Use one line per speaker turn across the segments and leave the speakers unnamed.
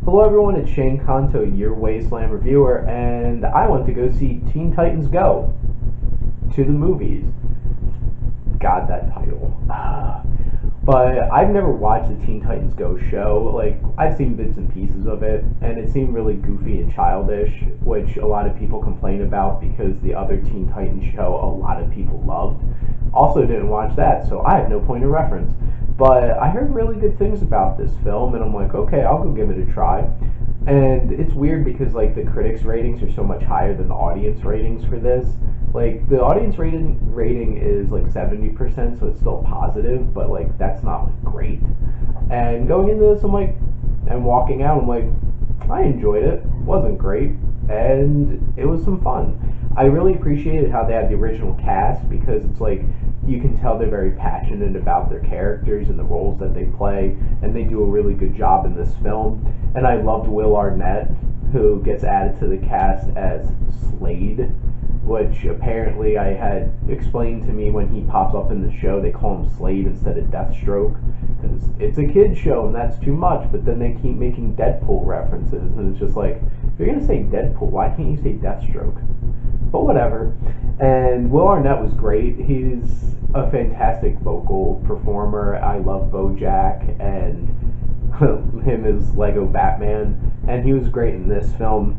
Hello everyone, it's Shane Kanto, your Wasteland reviewer, and I went to go see Teen Titans Go to the movies. God, that title. But I've never watched the Teen Titans Go show. Like, I've seen bits and pieces of it, and it seemed really goofy and childish, which a lot of people complain about because the other Teen Titans show a lot of people loved. Also didn't watch that, so I have no point of reference. But I heard really good things about this film, and I'm like, okay, I'll go give it a try. And it's weird because like the critics' ratings are so much higher than the audience ratings for this. Like the audience rating is like 70%, so it's still positive, but like that's not like great. And going into this, I'm like, and walking out, I'm like, I enjoyed it. Wasn't great, and it was some fun. I really appreciated how they had the original cast because it's like you can tell they're very passionate about their characters and the roles that they play, and they do a really good job in this film. And I loved Will Arnett, who gets added to the cast as Slade, which apparently I had explained to me when he pops up in the show, they call him Slade instead of Deathstroke, because it's a kid's show and that's too much, but then they keep making Deadpool references, and it's just like, if you're going to say Deadpool, why can't you say Deathstroke? But whatever. And Will Arnett was great. He's a fantastic vocal performer. I love BoJack and him as Lego Batman, and he was great in this film.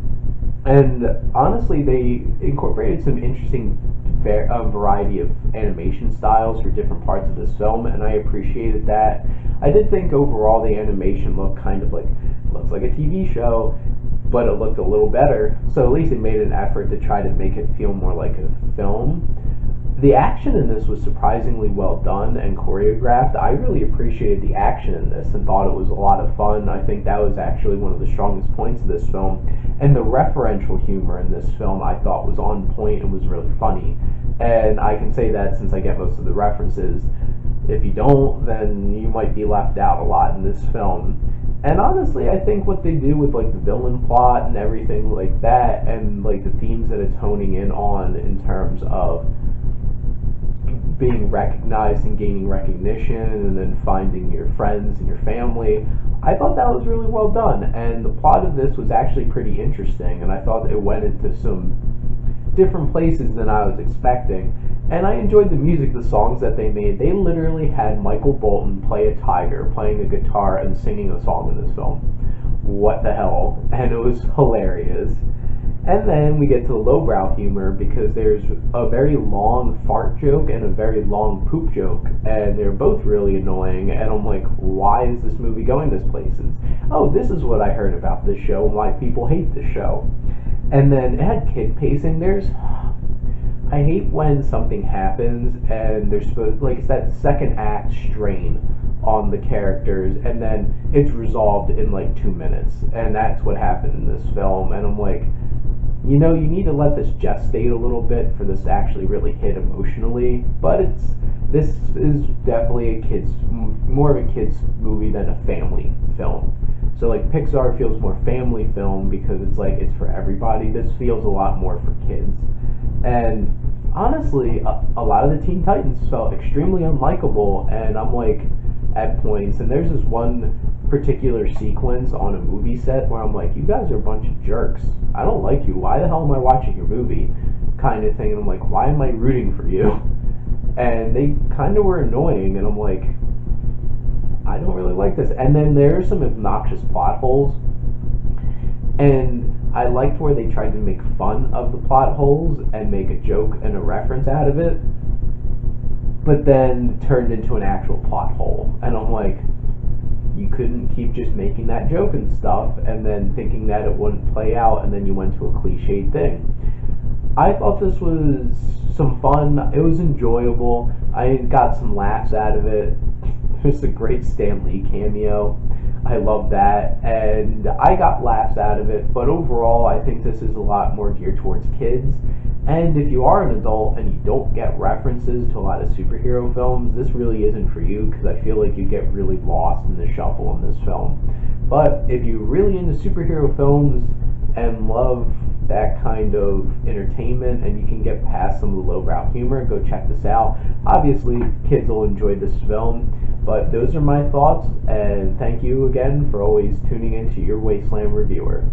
And honestly, they incorporated some interesting variety of animation styles for different parts of this film, and I appreciated that. I did think overall the animation looked kind of like, looks like a TV show, but it looked a little better. So at least it made an effort to try to make it feel more like a film. The action in this was surprisingly well done and choreographed. I really appreciated the action in this and thought it was a lot of fun. I think that was actually one of the strongest points of this film. And the referential humor in this film I thought was on point and was really funny. And I can say that since I get most of the references. If you don't, then you might be left out a lot in this film. And honestly, I think what they do with like the villain plot and everything like that, and like the themes that it's honing in on in terms of being recognized and gaining recognition and then finding your friends and your family, I thought that was really well done. And the plot of this was actually pretty interesting, and I thought it went into some different places than I was expecting. And I enjoyed the music, the songs that they made. They literally had Michael Bolton play a tiger, playing a guitar and singing a song in this film. What the hell? And it was hilarious. And then we get to the lowbrow humor because there's a very long fart joke and a very long poop joke, and they're both really annoying, and I'm like, why is this movie going this places? Oh, this is what I heard about this show and why people hate this show. And then it had kid pacing. I hate when something happens and they're supposed, like, it's that second act strain on the characters, and then it's resolved in like 2 minutes, and that's what happened in this film. And I'm like, you know, you need to let this gestate a little bit for this to actually really hit emotionally. But this is definitely more of a kids movie than a family film. So like Pixar feels more family film because it's like it's for everybody. This feels a lot more for kids. And honestly, a lot of the Teen Titans felt extremely unlikable, and I'm like, at points, and there's this one particular sequence on a movie set where I'm like, you guys are a bunch of jerks. I don't like you. Why the hell am I watching your movie? Kind of thing. And I'm like, why am I rooting for you? And they kind of were annoying, and I'm like, I don't really like this. And then there's some obnoxious plot holes, and I liked where they tried to make fun of the plot holes and make a joke and a reference out of it, but then turned into an actual plot hole. And I'm like, you couldn't keep just making that joke and stuff and then thinking that it wouldn't play out, and then you went to a cliched thing. I thought this was some fun. It was enjoyable. I got some laughs out of it. There's a great Stan Lee cameo. I love that, and I got laughs out of it, but overall I think this is a lot more geared towards kids. And if you are an adult and you don't get references to a lot of superhero films, this really isn't for you, because I feel like you get really lost in the shuffle in this film. But if you're really into superhero films and love that kind of entertainment and you can get past some of the lowbrow humor, go check this out. Obviously, kids will enjoy this film. But those are my thoughts, and thank you again for always tuning into your Wasteland Reviewer.